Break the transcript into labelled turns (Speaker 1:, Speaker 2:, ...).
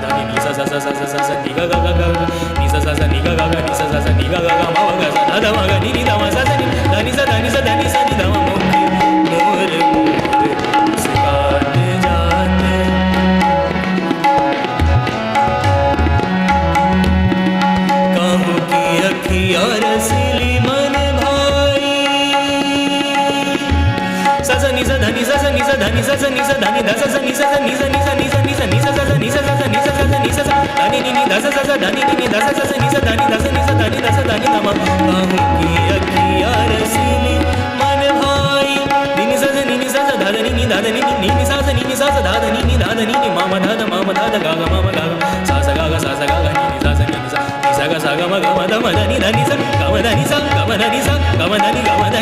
Speaker 1: धा नि सा सा सा सा सा सा सा नि गा गा गा गा नि सा सा सा नि गा गा गा नि सा सा सा नि गा गा गा मा गा गा सा धा धा मा गा नि धा मा सा सा नि धा नि सा धा नि सा धा नि सा नि धा मा मोर मुस्कान जाते काहों की अखियाँ रसीली मन भाई सा सा नि सा धा नि सा सा नि सा धा नि सा सा नि सा धा नि धा सा सा नि सा सा नि सा नि सा नि सा नि सा नि सा सा सा नि सा सा सा नि सा सा सा नि सा सा धा नि धा सा सा सा धा नि धा सा सा सा नि सा धा नि धा सा नि सा धा नि धा सा धा नि धा मा काहों की अखियाँ रसीली मन भाई नि सा सा नि सा सा धा धा नि धा धा नि सा सा नि सा सा धा धा नि धा धा नि मा मा धा धा गा गा मा मा गा गा सा सा गा गा नि सा सा नि सा गा सा गा मा गा मा धा नि सा गा मा धा नि सा गा मा धा नि सा गा मा धा नि सा गा मा धा नि गा मा धा